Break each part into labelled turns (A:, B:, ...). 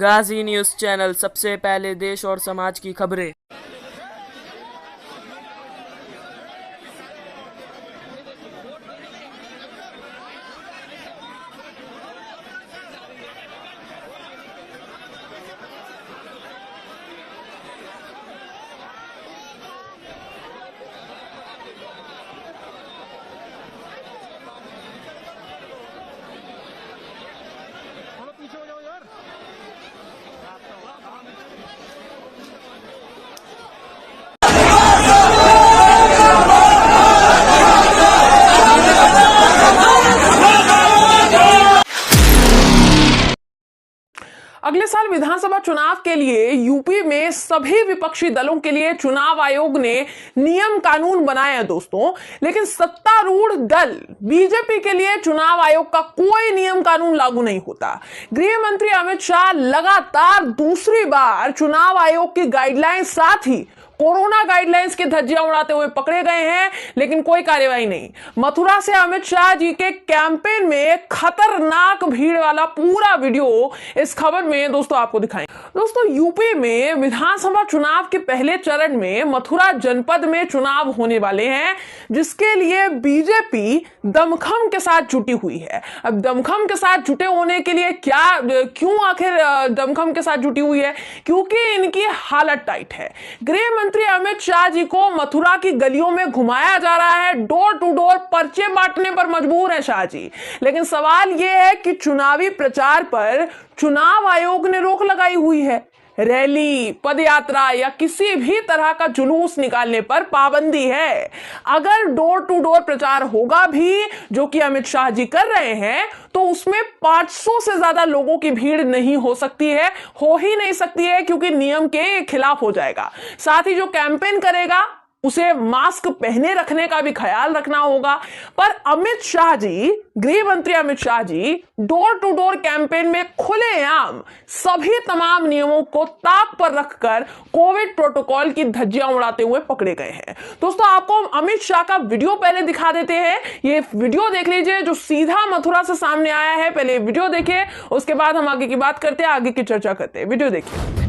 A: गाजी news channel, सबसे पहले देश और समाज की खबरें।
B: पीछे हो जाओ यार।
C: अगले साल विधानसभा चुनाव के लिए यूपी में सभी विपक्षी दलों के लिए चुनाव आयोग ने नियम कानून बनाए हैं दोस्तों, लेकिन सत्तारूढ़ दल बीजेपी के लिए चुनाव आयोग का कोई नियम कानून लागू नहीं होता। गृह मंत्री अमित शाह लगातार दूसरी बार चुनाव आयोग की गाइडलाइंस साथ ही कोरोना गाइडलाइंस की धज्जियां उड़ाते हुए पकड़े गए हैं, लेकिन कोई कार्यवाही नहीं। मथुरा से अमित शाह जी के कैंपेन में खतरनाक भीड़ वाला पूरा वीडियो इस खबर में दोस्तों आपको दिखाएं। दोस्तों, यूपी में विधानसभा चुनाव के पहले चरण में मथुरा जनपद में चुनाव होने वाले हैं, जिसके लिए बीजेपी दमखम के साथ जुटी हुई है। अब दमखम के साथ जुटे होने के लिए क्यों आखिर दमखम के साथ जुटी हुई है? क्योंकि इनकी हालत टाइट है। गृह मंत्री अमित शाह जी को मथुरा की गलियों में घुमाया जा रहा है, डोर टू डोर पर्चे बांटने पर मजबूर है शाह जी। लेकिन सवाल यह है कि चुनावी प्रचार पर चुनाव आयोग ने रोक लगाई हुई है। रैली, पदयात्रा या किसी भी तरह का जुलूस निकालने पर पाबंदी है। अगर डोर टू डोर प्रचार होगा भी, जो कि अमित शाह जी कर रहे हैं, तो उसमें 500 से ज्यादा लोगों की भीड़ नहीं हो सकती है, हो ही नहीं सकती है, क्योंकि नियम के खिलाफ हो जाएगा। साथ ही जो कैंपेन करेगा उसे मास्क पहने रखने का भी ख्याल रखना होगा। पर अमित शाह जी, गृह मंत्री Amit Shah ji door to door campaign में खुलेआम सभी तमाम नियमों को ताक पर रखकर कोविड प्रोटोकॉल की धज्जियां उड़ाते हुए पकड़े गए हैं। दोस्तों, आपको अमित शाह का वीडियो पहले दिखा देते हैं। ये वीडियो देख लीजिए जो सीधा मथुरा से सामने आया है। पहले वीडियो देखिए, उसके बाद हम आगे की बात करते हैं, आगे की चर्चा करते हैं। वीडियो देखिए।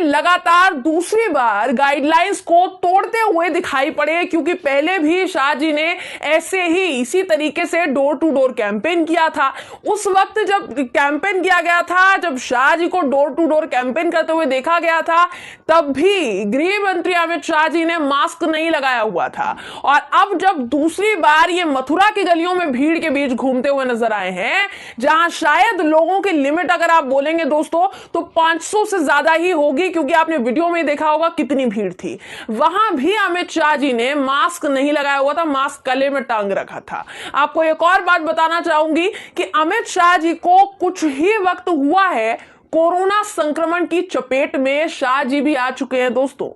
C: लगातार दूसरी बार गाइडलाइंस को तोड़ते हुए दिखाई पड़े, क्योंकि पहले भी शाह जी ने ऐसे ही इसी तरीके से डोर टू डोर कैंपेन किया था। उस वक्त जब कैंपेन किया गया था, जब शाह जी को डोर टू डोर कैंपेन करते हुए देखा गया था, तब भी गृह मंत्री अमित शाह जी ने मास्क नहीं लगाया हुआ था। और अब जब दूसरी बार ये मथुरा की गलियों में भीड़ के बीच घूमते हुए नजर आए हैं, जहां शायद लोगों की लिमिट अगर आप बोलेंगे दोस्तों तो 500 से ज्यादा ही होगी, क्योंकि आपने वीडियो में देखा होगा कितनी भीड़ थी। वहां भी अमित शाह जी ने मास्क नहीं लगाया हुआ था, मास्क गले में टांग रखा था। आपको एक और बात बताना चाहूंगी कि अमित शाह जी को कुछ ही वक्त हुआ है कोरोना संक्रमण की चपेट में शाह जी भी आ चुके हैं दोस्तों।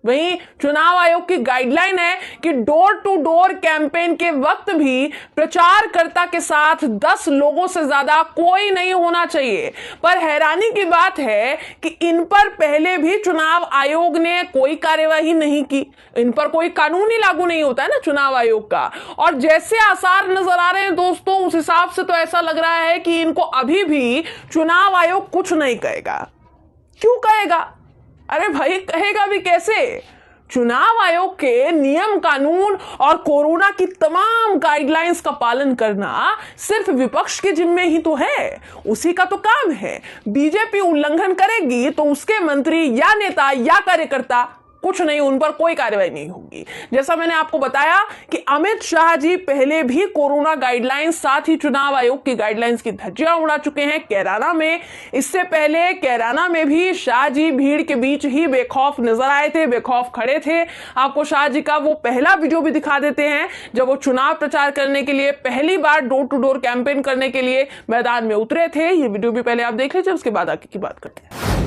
C: वहीं चुनाव आयोग की गाइडलाइन है कि डोर टू डोर कैंपेन के वक्त भी प्रचारकर्ता के साथ 10 लोगों से ज्यादा कोई नहीं होना चाहिए। पर हैरानी की बात है कि इन पर पहले भी चुनाव आयोग ने कोई कार्यवाही नहीं की। इन पर कोई कानून ही लागू नहीं होता है ना चुनाव आयोग का। और जैसे आसार नजर आ रहे हैं दोस्तों, उस हिसाब से तो ऐसा लग रहा है कि इनको अभी भी चुनाव आयोग कुछ नहीं कहेगा। क्यों कहेगा? अरे भाई, कहेगा भी कैसे? चुनाव आयोग के नियम कानून और कोरोना की तमाम गाइडलाइंस का पालन करना सिर्फ विपक्ष के जिम्मे ही तो है, उसी का तो काम है। बीजेपी उल्लंघन करेगी तो उसके मंत्री या नेता या कार्यकर्ता कुछ नहीं, उन पर कोई कार्रवाई नहीं होगी। जैसा मैंने आपको बताया कि अमित शाह जी पहले भी कोरोना गाइडलाइंस, साथ ही चुनाव आयोग की गाइडलाइंस की धज्जियां उड़ा चुके हैं कैराना में। इससे पहले कैराना में भी शाह जी भीड़ के बीच ही बेखौफ नजर आए थे, बेखौफ खड़े थे। आपको शाह जी का वो पहला वीडियो भी दिखा देते हैं जब वो चुनाव प्रचार करने के लिए पहली बार डोर टू डोर कैंपेन करने के लिए मैदान में उतरे थे। ये वीडियो भी पहले आप देख लीजिए, उसके बाद आगे की बात करते हैं।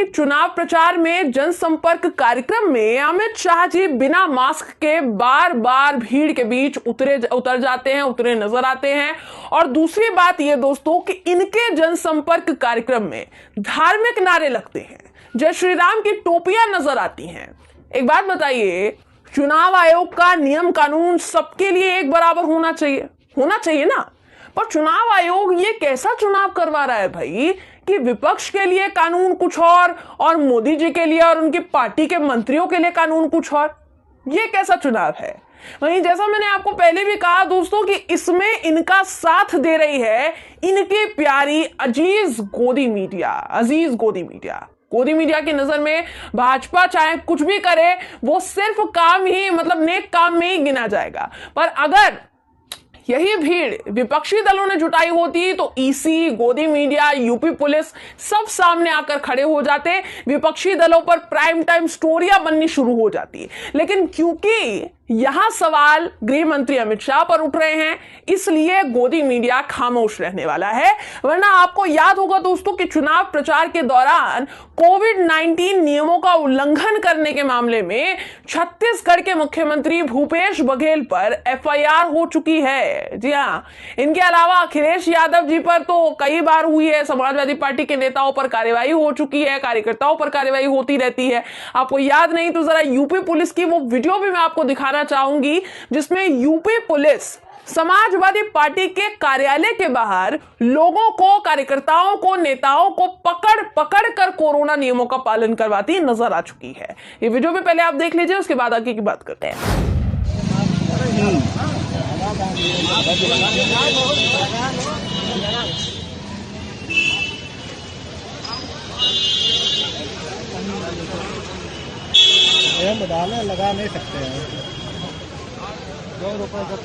C: चुनाव प्रचार में जनसंपर्क कार्यक्रम में अमित शाह जी बिना मास्क के बार बार भीड़ के बीच उतर जाते हैं, उतरे नजर आते हैं। और दूसरी बात यह दोस्तों कि इनके जनसंपर्क कार्यक्रम में धार्मिक नारे लगते हैं, जय श्री राम की टोपियां नजर आती हैं। एक बात बताइए, चुनाव आयोग का नियम कानून सबके लिए एक बराबर होना चाहिए ना। पर चुनाव आयोग ये कैसा चुनाव करवा रहा है भाई कि विपक्ष के लिए कानून कुछ और मोदी जी के लिए और उनकी पार्टी के मंत्रियों के लिए कानून कुछ और। ये कैसा चुनाव है। वहीं जैसा मैंने आपको पहले भी कहा दोस्तों कि इसमें इनका साथ दे रही है इनकी प्यारी अजीज गोदी मीडिया। गोदी मीडिया की नजर में भाजपा चाहे कुछ भी करे वो सिर्फ काम ही, मतलब नेक काम में ही गिना जाएगा। पर अगर यही भीड़ विपक्षी दलों ने जुटाई होती तो ईसी, गोदी मीडिया, यूपी पुलिस सब सामने आकर खड़े हो जाते, विपक्षी दलों पर प्राइम टाइम स्टोरियां बननी शुरू हो जाती। लेकिन क्योंकि यहां सवाल गृह मंत्री अमित शाह पर उठ रहे हैं, इसलिए गोदी मीडिया खामोश रहने वाला है। वरना आपको याद होगा दोस्तों कि चुनाव प्रचार के दौरान कोविड-19 नियमों का उल्लंघन करने के मामले में छत्तीसगढ़ के मुख्यमंत्री भूपेश बघेल पर एफआईआर हो चुकी है। जी हां, इनके अलावा अखिलेश यादव जी पर तो कई बार हुई है, समाजवादी पार्टी के नेताओं पर कार्रवाई हो चुकी है, कार्यकर्ताओं पर कार्रवाई होती रहती है। आपको याद नहीं तो जरा यूपी पुलिस की वो वीडियो भी मैं आपको दिखाना चाहूंगी जिसमें यूपी पुलिस समाजवादी पार्टी के कार्यालय के बाहर लोगों को, कार्यकर्ताओं को, नेताओं को पकड़ कर कोरोना नियमों का पालन करवाती नजर आ चुकी है। ये वीडियो भी पहले आप देख लीजिए, उसके बाद आगे की बात करते हैं।
B: लगा नहीं सकते हैं। 2 रुपए का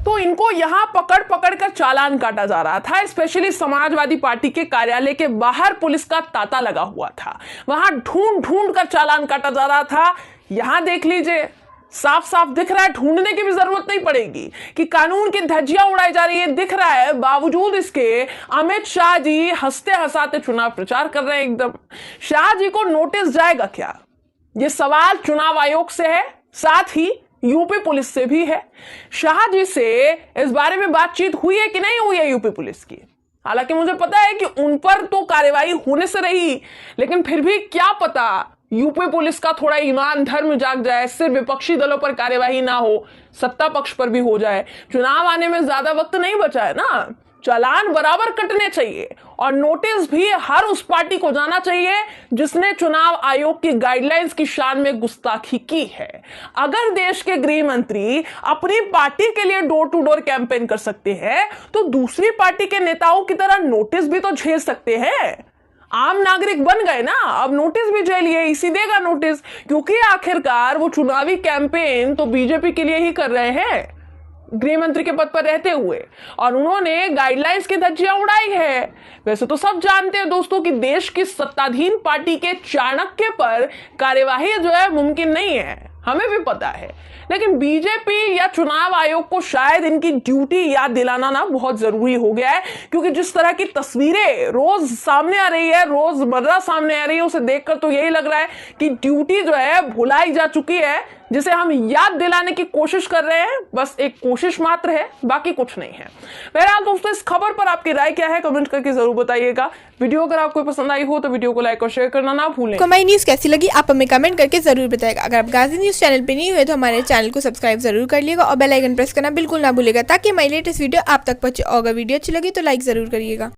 C: तो इनको यहां पकड़ कर चालान काटा जा रहा था। स्पेशली समाजवादी पार्टी के कार्यालय के बाहर पुलिस का तांता लगा हुआ था, वहां ढूंढ कर चालान काटा जा रहा था। यहां देख लीजिए, साफ साफ दिख रहा है, ढूंढने की भी जरूरत नहीं पड़ेगी कि कानून की धज्जियां उड़ाई जा रही है, दिख रहा है। बावजूद इसके अमित शाह जी हंसते हंसाते चुनाव प्रचार कर रहे हैं एकदम। शाह जी को नोटिस जाएगा क्या, ये सवाल चुनाव आयोग से है, साथ ही यूपी पुलिस से भी है। शाह जी से इस बारे में बातचीत हुई है कि नहीं हुई है यूपी पुलिस की। हालांकि मुझे पता है कि उन पर तो कार्रवाई होने से रही, लेकिन फिर भी क्या पता यूपी पुलिस का थोड़ा ईमान धर्म जाग जाए, सिर्फ विपक्षी दलों पर कार्यवाही ना हो, सत्ता पक्ष पर भी हो जाए। चुनाव आने में ज्यादा वक्त नहीं बचा है ना, चालान बराबर कटने चाहिए और नोटिस भी हर उस पार्टी को जाना चाहिए जिसने चुनाव आयोग की गाइडलाइंस की शान में गुस्ताखी की है। अगर देश के गृह मंत्री अपनी पार्टी के लिए डोर टू डोर कैंपेन कर सकते हैं तो दूसरी पार्टी के नेताओं की तरह नोटिस भी तो झेल सकते हैं। आम नागरिक बन गए ना, अब नोटिस भी झेलिए, इसी देगा नोटिस, क्योंकि आखिरकार वो चुनावी कैंपेन तो बीजेपी के लिए ही कर रहे हैं गृह मंत्री के पद पर रहते हुए, और उन्होंने गाइडलाइंस की धज्जियां उड़ाई है। वैसे तो सब जानते हैं दोस्तों कि देश की सत्ताधीन पार्टी के चाणक्य पर कार्यवाही जो है मुमकिन नहीं है, हमें भी पता है। लेकिन बीजेपी या चुनाव आयोग को शायद इनकी ड्यूटी याद दिलाना ना बहुत जरूरी हो गया है, क्योंकि जिस तरह की तस्वीरें रोज सामने आ रही है, रोजमर्रा सामने आ रही है, उसे देखकर तो यही लग रहा है कि ड्यूटी जो है भुलाई जा चुकी है जिसे हम याद दिलाने की कोशिश कर रहे हैं, बस एक कोशिश मात्र है, बाकी कुछ नहीं है। बहरहाल दोस्तों, इस खबर पर आपकी राय क्या है कमेंट करके जरूर बताइएगा। वीडियो अगर आपको पसंद आई हो तो वीडियो को लाइक और शेयर करना ना भूलें।
D: हमारी न्यूज कैसी लगी आप हमें कमेंट करके जरूर बताएगा। अगर आप गाजी न्यूज चैनल पे नहीं हुए तो हमारे चैनल को सब्सक्राइब जरूर कर लिएगा और बेल आइकन प्रेस करना बिल्कुल ना भूलिएगा, ताकि हमारी लेटेस्ट वीडियो आप तक पहुंचे। और अगर वीडियो अच्छी लगी तो लाइक जरूर करिएगा।